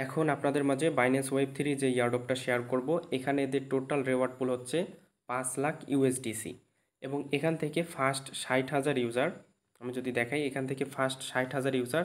এখন আপনাদের মাঝে বাইন্যান্স ওয়েব থ্রি যে ইয়ারডপটা শেয়ার করব, এখানে এদের টোটাল রেওয়ার্ড পুল হচ্ছে 5 লাখ ইউএসডিসি। এবং এখান থেকে ফার্স্ট 60,000 ইউজার, আমি যদি দেখাই, এখান থেকে ফার্স্ট 60,000 ইউজার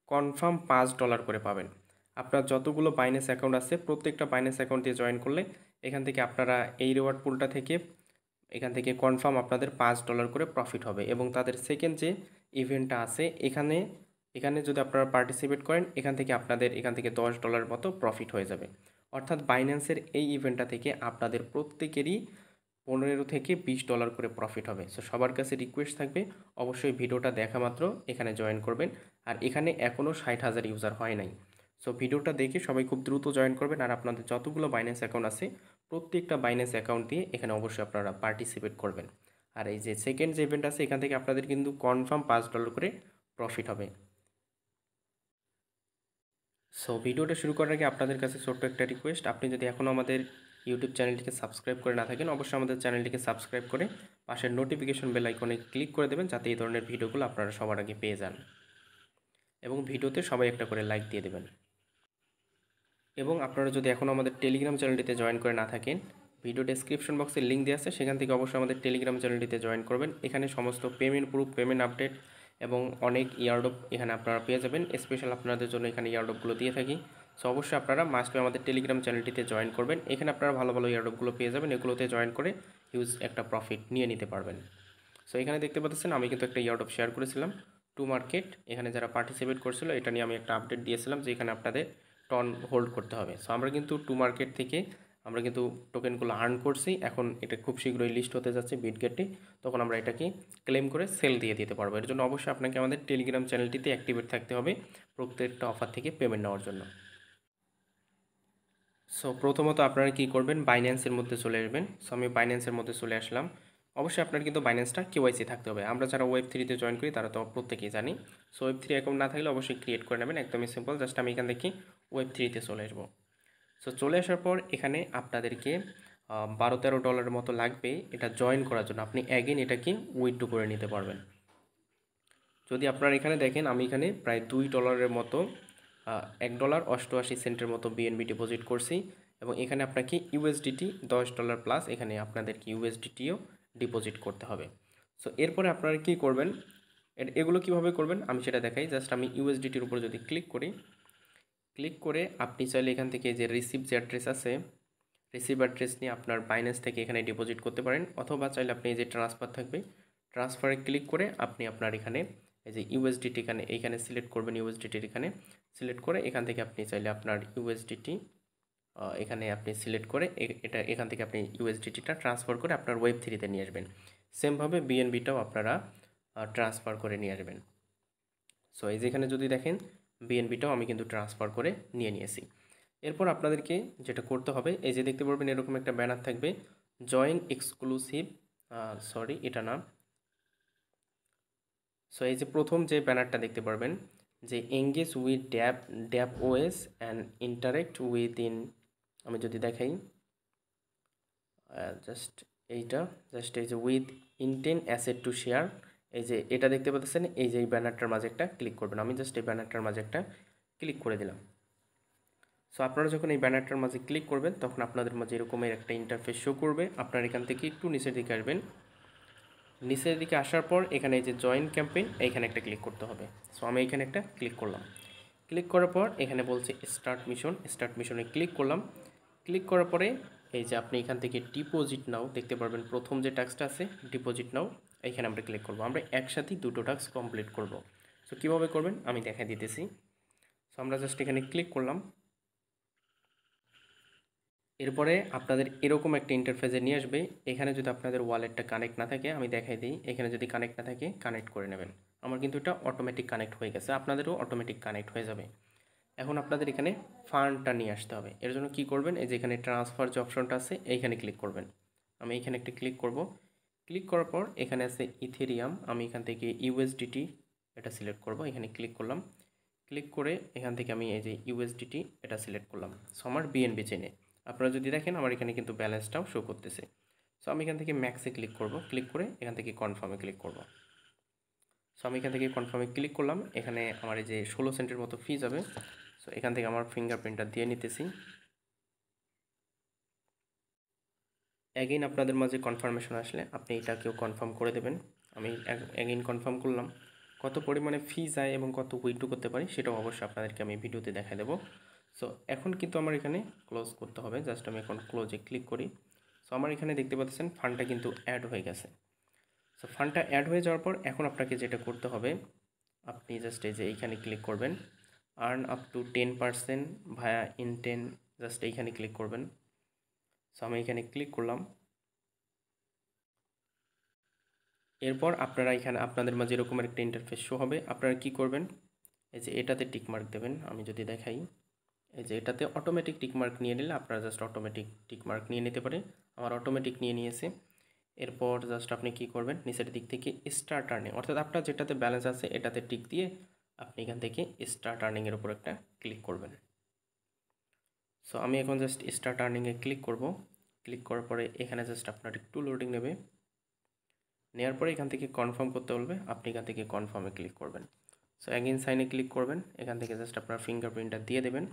কনফার্ম $5 করে পাবেন। আপনার যতগুলো বাইন্যান্স অ্যাকাউন্ট আছে প্রত্যেকটা বাইন্যান্স অ্যাকাউন্ট দিয়ে জয়েন করলে এখান থেকে আপনারা এই রেওয়ার্ড পুলটা থেকে এখান থেকে কনফার্ম আপনাদের $5 করে প্রফিট হবে। এবং তাদের সেকেন্ড যে ইভেন্টটা আছে এখানে এখানে যদি আপনারা পার্টিসিপেট করেন এখান থেকে আপনাদের এখান থেকে $10 মতো প্রফিট হয়ে যাবে। অর্থাৎ বাইন্যান্সের এই ইভেন্টটা থেকে আপনাদের প্রত্যেকেরই 15 থেকে $20 করে প্রফিট হবে। সো সবার কাছে রিকোয়েস্ট থাকবে অবশ্যই ভিডিওটা দেখা মাত্র এখানে জয়েন করবেন। আর এখানে এখনও 60,000 ইউজার হয় নাই। সো ভিডিওটা দেখে সবাই খুব দ্রুত জয়েন করবেন। আর আপনাদের যতগুলো বাইন্যান্স অ্যাকাউন্ট আছে প্রত্যেকটা বাইন্যান্স অ্যাকাউন্ট দিয়ে এখানে অবশ্যই আপনারা পার্টিসিপেট করবেন। আর এই যে সেকেন্ড যে ইভেন্ট আছে এখান থেকে আপনাদের কিন্তু কনফার্ম $5 করে প্রফিট হবে। সো ভিডিওটা শুরু করার আগে আপনাদের কাছে ছোট্ট একটা রিকোয়েস্ট, আপনি যদি এখনও আমাদের ইউটিউব চ্যানেলটিকে সাবস্ক্রাইব করে না থাকেন অবশ্যই আমাদের চ্যানেলটিকে সাবস্ক্রাইব করে পাশের নোটিফিকেশন বেল আইকনে ক্লিক করে দেবেন, যাতে এই ধরনের ভিডিওগুলো আপনারা সবার আগে পেয়ে যান। এবং ভিডিওতে সবাই একটা করে লাইক দিয়ে দেবেন। এবং আপনারা যদি এখনও আমাদের টেলিগ্রাম চ্যানেলটিতে জয়েন করে না থাকেন, ভিডিও ডেসক্রিপশন বক্সে লিঙ্ক দেওয়া আছে, সেখান থেকে অবশ্যই আমাদের টেলিগ্রাম চ্যানেলটিতে জয়েন করবেন। এখানে সমস্ত পেমেন্ট প্রুফ, পেমেন্ট আপডেট এবং অনেক ইয়ারডপ এখানে আপনারা পেয়ে যাবেন। স্পেশাল আপনাদের জন্য এখানে ইয়ারডপগুলো দিয়ে থাকি। সো অবশ্যই আপনারা মাস্ট আমাদের টেলিগ্রাম চ্যানেলটিতে জয়েন করবেন। এখানে আপনারা ভালো ভালো ইয়ারডপগুলো পেয়ে যাবেন, এগুলোতে জয়েন করে হিউজ একটা প্রফিট নিয়ে নিতে পারবেন। সো এখানে দেখতে পাচ্ছেন আমি কিন্তু একটা ইয়ারডপ শেয়ার করেছিলাম টু মার্কেট। এখানে যারা পার্টিসিপেট করছিল এটা নিয়ে আমি একটা আপডেট দিয়েছিলাম যে এখানে আপনাদের টন হোল্ড করতে হবে। সো আমরা কিন্তু টু মার্কেট থেকে আমরা কিন্তু টোকেনগুলো আর্ন করছি। এখন এটা খুব শীঘ্রই লিস্ট হতে যাচ্ছে বিটগেটে, তখন আমরা এটাকে ক্লেম করে সেল দিয়ে দিতে পারবো। এর জন্য অবশ্যই আপনাকে আমাদের টেলিগ্রাম চ্যানেলটিতে অ্যাক্টিভেট থাকতে হবে প্রত্যেকটা অফার থেকে পেমেন্ট নেওয়ার জন্য। সো প্রথমত আপনারা কী করবেন, বাইন্যান্সের মধ্যে চলে আসবেন। সো আমি বাইন্যান্সের মধ্যে চলে আসলাম। অবশ্যই আপনার কিন্তু বাইন্যান্সটা কেওয়াইসি থাকতে হবে। আমরা যারা ওয়েব থ্রিতে জয়েন করি তারা তো প্রত্যেকেই জানি। সো ওয়েব থ্রি অ্যাকাউন্ট না থাকলে অবশ্যই ক্রিয়েট করে নেবেন, একদমই সিম্পল। জাস্ট আমি এখান থেকে ওয়েব থ্রিতে চলে আসবো। সো চলে আসার পর এখানে আপনাদেরকে $12-13 মতো লাগবে এটা জয়েন করার জন্য। আপনি অ্যাগেন এটাকে উইথড্র করে নিতে পারবেন। যদি আপনারা এখানে দেখেন আমি এখানে প্রায় $2 মতো $1.88 মতো বিএনবি ডিপোজিট করছি। এবং এখানে আপনাকে ইউএসডিটি $10 প্লাস এখানে আপনাদেরকে ইউএসডিটিও ডিপোজিট করতে হবে। সো এরপরে আপনারা কী করবেন, এগুলো কীভাবে করবেন আমি সেটা দেখাই। জাস্ট আমি ইউএসডিটির উপর যদি ক্লিক করি, ক্লিক করে আপনি চাইলে এখান থেকে যে রিসিভ যে অ্যাড্রেস আছে রিসিভ অ্যাড্রেস নিয়ে আপনার বাইন্যান্স থেকে এখানে ডিপোজিট করতে পারেন, অথবা চাইলে আপনি এই যে ট্রান্সফার থাকবে ট্রান্সফারে ক্লিক করে আপনি আপনার এখানে এই যে ইউএসডিটি এইখানে সিলেক্ট করবেন। ইউএসডিটির এখানে সিলেক্ট করে এখান থেকে আপনি চাইলে আপনার ইউএসডিটি এখানে আপনি সিলেক্ট করে এটা এখান থেকে আপনি ইউএসডিটিটা ট্রান্সফার করে আপনার ওয়েব থ্রিতে নিয়ে আসবেন। সেমভাবে বিএনবিটাও আপনারা ট্রান্সফার করে নিয়ে আসবেন। সো এই যেখানে যদি দেখেন বিএনবিটাও আমি কিন্তু ট্রান্সফার করে নিয়ে নিয়েছি। এরপর আপনাদেরকে যেটা করতে হবে, এই যে দেখতে পারবেন এরকম একটা ব্যানার থাকবে জয়েন এক্সক্লুসিভ, সরি এটা না। সো এই যে প্রথম যে ব্যানারটা দেখতে পারবেন যে engage with DAP OS and interact with in, আমি যদি দেখাই জাস্ট এইটা, জাস্ট এই যে with intend asset to share, এই যে এটা দেখতে পাচ্ছেন, এই যে এই ব্যানারটার মাঝে একটা ক্লিক করবেন। আমি জাস্ট এই ব্যানারটার মাঝে একটা ক্লিক করে দিলাম। সো আপনারা যখন এই ব্যানারটার মাঝে ক্লিক করবেন তখন আপনাদের মাঝে এরকমের একটা ইন্টারফেস শো করবে। আপনারা এখান থেকে একটু নিচের দিকে আসবেন। নিচের দিকে আসার পর এখানে এই যে জয়েন ক্যাম্পেইন এইখানে একটা ক্লিক করতে হবে। সো আমি এখানে একটা ক্লিক করলাম। ক্লিক করার পর এখানে বলছে স্টার্ট মিশনে ক্লিক করলাম। ক্লিক করার পরে এই যে আপনি এখান থেকে ডিপোজিট নাও দেখতে পারবেন, প্রথম যে টাস্কটা আছে ডিপোজিট নাও, এইখানে আমরা ক্লিক করব। আমরা একসাথেই দুটো টাস্ক কমপ্লিট করব। সো কীভাবে করবেন আমি দেখা দিতেছি। সো আমরা জাস্ট এখানে ক্লিক করলাম। এরপরে আপনাদের এরকম একটা ইন্টারফেসে নিয়ে আসবে। এখানে যদি আপনাদের ওয়ালেটটা কানেক্ট না থাকে আমি দেখাই দিই, এখানে যদি কানেক্ট না থাকে কানেক্ট করে নেবেন। আমার কিন্তু এটা অটোমেটিক কানেক্ট হয়ে গেছে, আপনাদেরও অটোমেটিক কানেক্ট হয়ে যাবে। এখন আপনাদের এখানে ফান্ডটা নিয়ে আসতে হবে। এর জন্য কী করবেন, এই যে এখানে ট্রান্সফার যে অপশনটা আছে এইখানে ক্লিক করবেন। আমি এখানে একটা ক্লিক করব। ক্লিক করার পর এখানে আছে ইথেরিয়াম, আমি এখান থেকে ইউএসডিটি এটা সিলেক্ট করব। এখানে ক্লিক করলাম। ক্লিক করে এখান থেকে আমি এই যে ইউএসডিটি এটা সিলেক্ট করলাম। সো আমার বিএনবি চেনে আপনারা যদি দেখেন আমার এখানে কিন্তু ব্যালেন্সটাও শো করতেছে। সো আমি এখান থেকে ম্যাক্সে ক্লিক করব। ক্লিক করে এখান থেকে কনফার্মে ক্লিক করব। সো আমি এখান থেকে কনফার্মে ক্লিক করলাম। এখানে আমার এই যে 16 সেন্টের মতো ফি যাবে। সো এখান থেকে আমার ফিঙ্গারপ্রিন্টটা দিয়ে নিতেছি। অ্যাগেইন আপনাদের মাঝে কনফার্মেশন আসলে আপনি এটাকেও কনফার্ম করে দেবেন। আমি অ্যাগেইন কনফার্ম করলাম। কত পরিমাণে ফি যায় এবং কত উইথড্র করতে পারি সেটাও অবশ্যই আপনাদেরকে আমি ভিডিওতে দেখাই দেবো। সো এখন কিন্তু আমার এখানে ক্লোজ করতে হবে। জাস্ট আমি এখন ক্লোজে ক্লিক করি। সো আমার এখানে দেখতে পাচ্ছেন ফান্ডটা কিন্তু অ্যাড হয়ে গেছে। সো ফান্ডটা অ্যাড হয়ে যাওয়ার পর এখন আপনাকে যেটা করতে হবে, আপনি জাস্ট এই যে এইখানে ক্লিক করবেন, earn up to 10% via intend, just এইখানে ক্লিক করবেন। সো আমি এখানে ক্লিক করলাম। এরপর আপনারা এখানে আপনাদের মাঝে এরকম একটা ইন্টারফেস শো হবে। আপনারা কি করবেন, এই যে এটাতে টিকমার্ক দেবেন। আমি যদি দেখাই, এই যে এটাতে অটোমেটিক টিকমার্ক নিয়ে নিলে আপনারা জাস্ট অটোমেটিক টিকমার্ক নিয়ে নিতে পারে। আমার অটোমেটিক নিয়ে নিয়েছে। এরপর জাস্ট আপনি কি করবেন, নিচের দিক থেকে স্টার্ট আর্নিং, অর্থাৎ আপনার যেটাতে ব্যালেন্স আছে এটাতে টিক দিয়ে আপনি এখান থেকে স্টার্ট আর্নিংয়ের উপর একটা ক্লিক করবেন। সো আমি এখন জাস্ট স্টার্ট আর্নিংয়ে ক্লিক করব। ক্লিক করার পরে এখানে জাস্ট আপনার একটু লোডিং নেবে। নেওয়ার পরে এখান থেকে কনফার্ম করতে বলবে, আপনি এখান থেকে কনফার্মে ক্লিক করবেন। সো অ্যাগেইন সাইনে ক্লিক করবেন। এখান থেকে জাস্ট আপনার ফিঙ্গারপ্রিন্টটা দিয়ে দেবেন।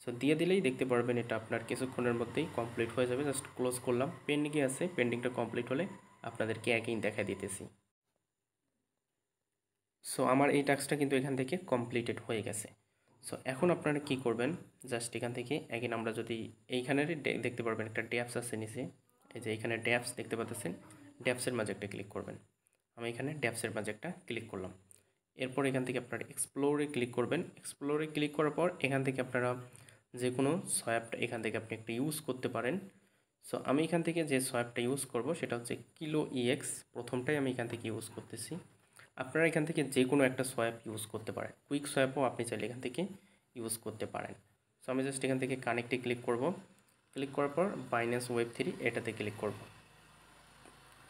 সো দিয়ে দিলেই দেখতে পারবেন এটা আপনার কিছুক্ষণের মধ্যেই কমপ্লিট হয়ে যাবে। জাস্ট ক্লোজ করলাম। পেন্ডিংয়ে আছে, পেন্ডিংটা কমপ্লিট হলে আপনাদেরকে অ্যাগেইন দেখা দিতেছি। সো আমার এই টাস্কটা কিন্তু এখান থেকে কমপ্লিটেড হয়ে গেছে। সো এখন আপনারা কি করবেন, জাস্ট এখান থেকে অ্যাগেইন আমরা যদি এইখানের দেখতে পারবেন একটা ড্যাপস আছে নিচে, এই যে এইখানে ড্যাপস দেখতে পাচ্ছেন, ড্যাপসের মাঝে একটা ক্লিক করবেন। আমি এখানে ড্যাপসের মাঝে একটা ক্লিক করলাম। এরপর এখান থেকে আপনারা এক্সপ্লোরে ক্লিক করবেন। এক্সপ্লোরে ক্লিক করার পর এখান থেকে আপনারা যে কোনো সোয়াপটা এখান থেকে আপনি একটা ইউজ করতে পারেন। সো আমি এখান থেকে যে সোয়াপটা ইউজ করব সেটা হচ্ছে কিলো ইএক্স, প্রথমটাই আমি এখান থেকে ইউজ করতেছি। আপনারা এখান থেকে যে কোনো একটা সোয়াপ ইউজ করতে পারেন। কুইক সোয়াপও আপনি চাইলে এখান থেকে ইউজ করতে পারেন। সো আমি জাস্ট এখান থেকে কানেক্টে ক্লিক করব। ক্লিক করার পর বাইন্যান্স ওয়েব3 এটাতে ক্লিক করব।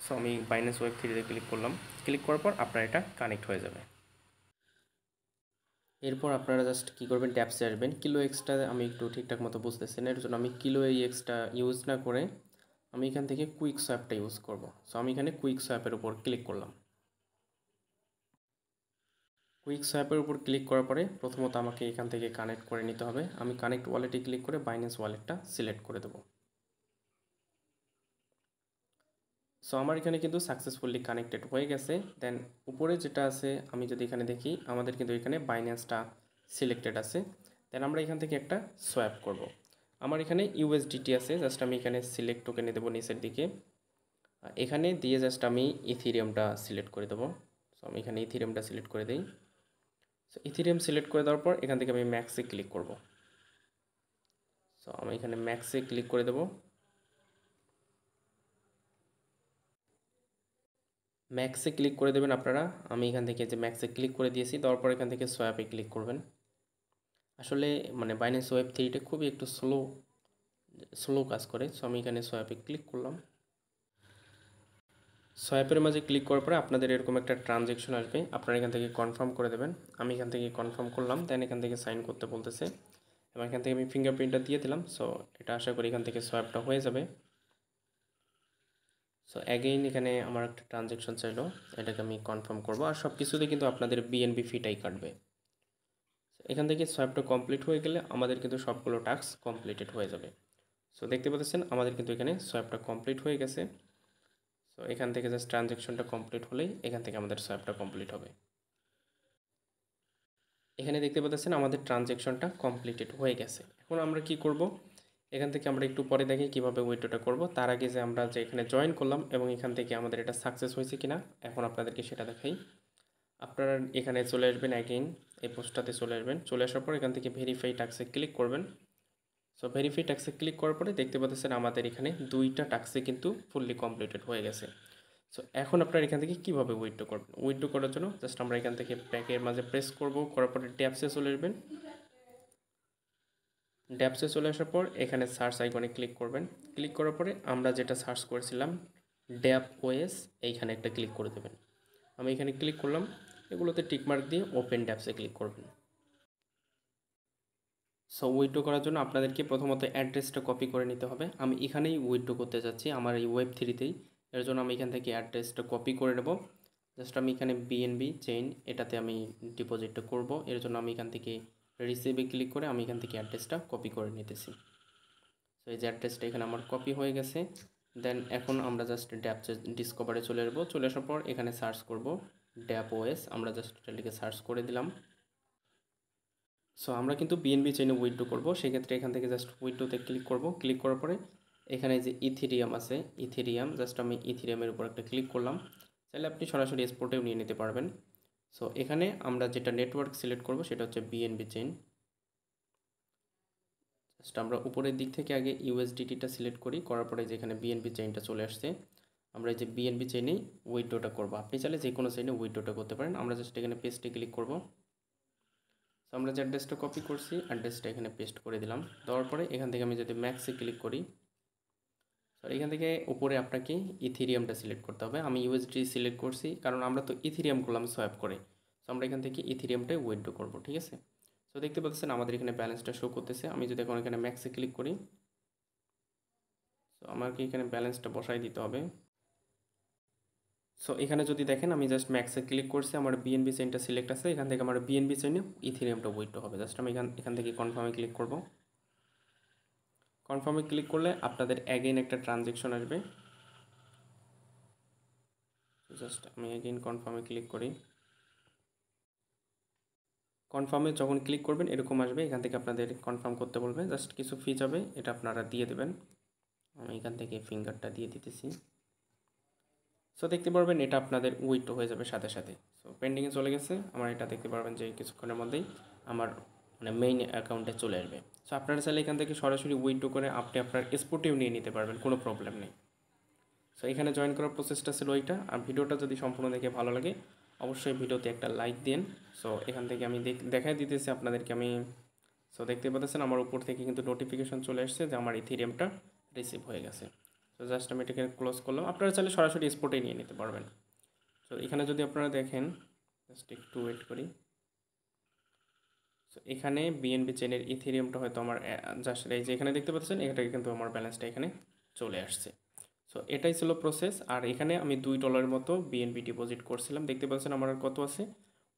সো আমি বাইন্যান্স ওয়েব3তে ক্লিক করলাম। ক্লিক করার পর আপনার এটা কানেক্ট হয়ে যাবে। এরপর আপনারা জাস্ট কী করবেন, ট্যাপসে আসবেন। কিলো এক্সটা আমি একটু ঠিকঠাক মতো বুঝতেছি না, এর জন্য আমি কিলো এই এক্সটা ইউজ না করে আমি এখান থেকে কুইক সোয়াপটা ইউজ করব। সো আমি এখানে কুইক সোয়াপের উপর ক্লিক করলাম। কুইক সোয়াপের উপর ক্লিক করার পরে প্রথমত আমাকে এখান থেকে কানেক্ট করে নিতে হবে। আমি কানেক্ট ওয়ালেটে ক্লিক করে বাইন্যান্স ওয়ালেটটা সিলেক্ট করে দেবো। সো আমার এখানে কিন্তু সাকসেসফুলি কানেক্টেড হয়ে গেছে। দেন উপরে যেটা আছে আমি যদি এখানে দেখি, আমাদের কিন্তু এখানে বাইন্যান্সটা সিলেক্টেড আছে। দেন আমরা এখান থেকে একটা সোয়াপ করব। আমার এখানে ইউএসডিটি আছে, জাস্ট আমি এখানে সিলেক্ট টোকেনে দেবো নিচের দিকে। এখানে দিয়ে জাস্ট আমি ইথিরিয়ামটা সিলেক্ট করে দেবো। সো আমি এখানে ইথিরিয়ামটা সিলেক্ট করে দিই। সো ইথিরিয়াম সিলেক্ট করে দেওয়ার পর এখান থেকে আমি ম্যাক্সে ক্লিক করব। সো আমি এখানে ম্যাক্সে ক্লিক করে দেবো। ম্যাক্সে ক্লিক করে দেবেন আপনারা। আমি এখান থেকে যে ম্যাক্সে ক্লিক করে দিয়েছি, দেওয়ার পর এখান থেকে সোয়াপে ক্লিক করবেন। আসলে মানে বাইন্যান্স ওয়েব3টা খুবই একটু স্লো কাজ করে। সো আমি এখানে সোয়াপে ক্লিক করলাম। সোয়াপের মাঝে ক্লিক করার পরে আপনাদের এরকম একটা ট্রানজ্যাকশন আসবে, আপনারা এখান থেকে কনফার্ম করে দেবেন। আমি এখান থেকে কনফার্ম করলাম। দেন এখান থেকে সাইন করতে বলতেছে এবং এখান থেকে আমি ফিঙ্গারপ্রিন্টটা দিয়ে দিলাম। সো এটা আশা করি এখান থেকে সোয়াপটা হয়ে যাবে। সো অ্যাগেইন এখানে আমার একটা ট্রানজ্যাকশন চাইলো, এটাকে আমি কনফার্ম করবো। আর সব কিছুতে কিন্তু আপনাদের বিএনবি ফিটাই কাটবে। এখান থেকে সোয়াপটা কমপ্লিট হয়ে গেলে আমাদের কিন্তু সবগুলো টাস্ক কমপ্লিটেড হয়ে যাবে। সো দেখতে পাচ্ছেন আমাদের কিন্তু এখানে সোয়াপটা কমপ্লিট হয়ে গেছে। সো এখান থেকে জাস্ট ট্রানজ্যাকশনটা কমপ্লিট হলেই এখান থেকে আমাদের সোয়াপটা কমপ্লিট হবে। এখানে দেখতে পাচ্ছেন আমাদের ট্রানজ্যাকশনটা কমপ্লিটেড হয়ে গেছে। এখন আমরা কি করব, এখান থেকে আমরা একটু পরে দেখি কীভাবে উইথড্রটা করব। তার আগে যে আমরা যে এখানে জয়েন করলাম এবং এখান থেকে আমাদের এটা সাকসেস হয়েছে কিনা এখন আপনাদেরকে সেটা দেখাই। আপনারা এখানে চলে আসবেন, অ্যাগেইন এই পোস্টটাতে চলে আসবেন। চলে আসার পর এখান থেকে ভেরিফাই টাস্কে ক্লিক করবেন। সো ভেরিফাই টাস্কে ক্লিক করার পরে দেখতে পাচ্ছেন আমাদের এখানে 2টা টাস্কে কিন্তু ফুললি কমপ্লিটেড হয়ে গেছে। সো এখন আপনারা এখান থেকে কীভাবে উইথড্র করবেন, উইথড্র করার জন্য জাস্ট আমরা এখান থেকে ব্যাকের মাঝে প্রেস করব, করার পরে ট্যাপসে চলে আসবেন। ট্যাপসে চলে আসার পর এখানে সার্চ আইকনে ক্লিক করবেন। ক্লিক করার পরে আমরা যেটা সার্চ করেছিলাম ড্যাপ ওএস, এইখানে একটা ক্লিক করে দেবেন। আমি এখানে ক্লিক করলাম, এগুলোতে টিকমার্ক দিয়ে ওপেন ট্যাপসে ক্লিক করবেন। সো উইথড্র করার জন্য আপনাদেরকে প্রথমত অ্যাড্রেসটা কপি করে নিতে হবে। আমি এখানেই উইথড্র করতে যাচ্ছি আমার এই ওয়েব3তেই, এর জন্য আমি এখান থেকে অ্যাড্রেসটা কপি করে নেব। জাস্ট আমি এখানে বিএনবি চেইন এটাতে আমি ডিপোজিটটা করব। এর জন্য আমি এখান থেকে রিসিভে ক্লিক করে আমি এখান থেকে অ্যাড্রেসটা কপি করে নিতেছি। তো এই যে অ্যাড্রেসটা এখানে আমার কপি হয়ে গেছে। দেন এখন আমরা জাস্ট ড্যাপ ডিসকভারে চলে আসবো। চলে আসার পর এখানে সার্চ করব ড্যাপ ওএস। আমরা জাস্ট এটা লিখে সার্চ করে দিলাম। সো আমরা কিন্তু বিএনবি চেইনে উইথড্র করব, সেক্ষেত্রে এখান থেকে জাস্ট উইথড্রোতে ক্লিক করব। ক্লিক করার পরে এখানে যে ইথেরিয়াম আছে, ইথেরিয়াম জাস্ট আমি ইথেরিয়ামের উপর একটা ক্লিক করলাম। চাইলে আপনি সরাসরি এক্সপোর্টেও নিয়ে নিতে পারবেন। সো এখানে আমরা যেটা নেটওয়ার্ক সিলেক্ট করব সেটা হচ্ছে বিএনবি চেইন। জাস্ট আমরা উপরের দিক থেকে আগে ইউএসডিটিটা সিলেক্ট করি, করার পরে যেখানে বিএনবি চেইনটা চলে আসছে, আমরা এই যে বিএনবি চেইনেই উইথড্রোটা করব। আপনি চাইলে যে কোনো চেইনে উইথড্রোটা করতে পারেন। আমরা জাস্ট এখানে পেস্টে ক্লিক করব। সো আমরা যে অ্যাড্রেসটা কপি করছি অ্যাড্রেসটা এখানে পেস্ট করে দিলাম। দেওয়ার পরে এখান থেকে আমি যদি ম্যাক্সে ক্লিক করি, সো এখান থেকে উপরে আপনাকে ইথেরিয়ামটা সিলেক্ট করতে হবে। আমি ইউএসডি সিলেক্ট করছি কারণ আমরা তো ইথেরিয়াম করলাম সোয়াপ করে। সো আমরা এখান থেকে ইথেরিয়ামটাই উইথড্র করব, ঠিক আছে। সো দেখতে পাচ্ছেন আমাদের এখানে ব্যালেন্সটা শো করতেছে। আমি যদি এখন এখানে ম্যাক্সে ক্লিক করি, সো আমাকে এখানে ব্যালেন্সটা বসাই দিতে হবে। সো এখানে যদি দেখেন আমি জাস্ট ম্যাক্সে ক্লিক করছি, আমার বিএনবি চেইনটা সিলেক্ট আছে, এখান থেকে আমার বিএনবি চেইনে ইথেরিয়ামটা উইথড্র হবে। জাস্ট আমি এখান থেকে কনফার্মে ক্লিক করব। কনফার্মে ক্লিক করলে আপনাদের অ্যাগেইন একটা ট্রানজ্যাকশন আসবে। জাস্ট আমি অ্যাগেইন কনফার্মে ক্লিক করি। কনফার্মে যখন ক্লিক করবেন এরকম আসবে, এখান থেকে আপনাদের কনফার্ম করতে বলবে, জাস্ট কিছু ফি যাবে, এটা আপনারা দিয়ে দেবেন। আমি এখান থেকে ফিঙ্গারটা দিয়ে দিতেছি। সো দেখতে পারবেন এটা আপনাদের উইথড্র হয়ে যাবে সাথে সাথে। সো পেন্ডিংয়ে চলে গেছে আমার, এটা দেখতে পারবেন যে কিছুক্ষণের মধ্যেই আমার মেইন অ্যাকাউন্টে চলে আসবে। সো আপনারা চাইলে এখান থেকে সরাসরি উইথড্র করে আপনি আপনার এক্সপোর্টেও নিয়ে নিতে পারবেন, কোনো প্রবলেম নেই। সো এখানে জয়েন করার প্রসেসটা ছিল ওইটা। আর ভিডিওটা যদি সম্পূর্ণ দেখে ভালো লাগে অবশ্যই ভিডিওতে একটা লাইক দিন। সো এখান থেকে আমি দেখাই দিতেছি আপনাদেরকে আমি। সো দেখতে পাচ্ছেন আমার উপর থেকে কিন্তু নোটিফিকেশন চলে আসছে যে আমার ইথেরিয়ামটা রিসিভ হয়ে গেছে। তো জাস্ট আমি এটাকে ক্লোজ করলাম। আপনারা চাইলে সরাসরি এক্সপোর্টে নিয়ে নিতে পারবেন। তো এখানে যদি আপনারা দেখেন, জাস্ট একটু ওয়েট করি। সো এখানে বিএনবি চেনের ইথেরিয়ামটা হয়তো আমার জাস্ট এই যে এখানে দেখতে পাচ্ছেন এটা কিন্তু আমার ব্যালেন্সটা এখানে চলে আসছে। সো এটাই ছিল প্রসেস। আর এখানে আমি $2 মতো বিএনবি ডিপোজিট করছিলাম। দেখতে পাচ্ছেন আমার আর কত আছে,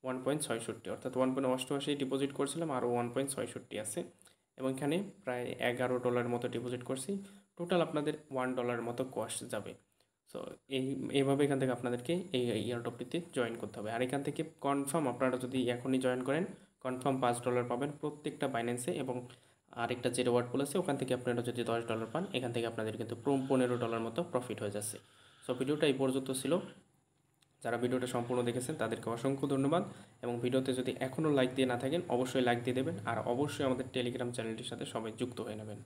1.66, অর্থাৎ 1.88 ডিপোজিট করছিলাম, আরও 1.66 আছে। এবং এখানে প্রায় $11 মতো ডিপোজিট করছি। টোটাল আপনাদের $1 মতো কস্ট যাবে। সো এইভাবে এখান থেকে আপনাদেরকে এই এয়ারড্রপটিতে জয়েন করতে হবে। আর এখান থেকে কনফার্ম আপনারা যদি এখনই জয়েন করেন কনফার্ম $5 পাবেন প্রত্যেকটা বাইন্যান্সে। এবং আরেকটা যে রিওয়ার্ড পুল আছে ওখান থেকে আপনারা যদি $10 পান, এখান থেকে আপনাদের কিন্তু $15 মতো প্রফিট হয়ে যাচ্ছে। সো ভিডিওটা এই পর্যন্ত ছিল। যারা ভিডিওটা সম্পূর্ণ দেখেছেন তাদেরকে অসংখ্য ধন্যবাদ। এবং ভিডিওতে যদি এখনও লাইক দিয়ে না থাকেন অবশ্যই লাইক দিয়ে দেবেন। আর অবশ্যই আমাদের টেলিগ্রাম চ্যানেলটির সাথে সবাই যুক্ত হয়ে নেবেন।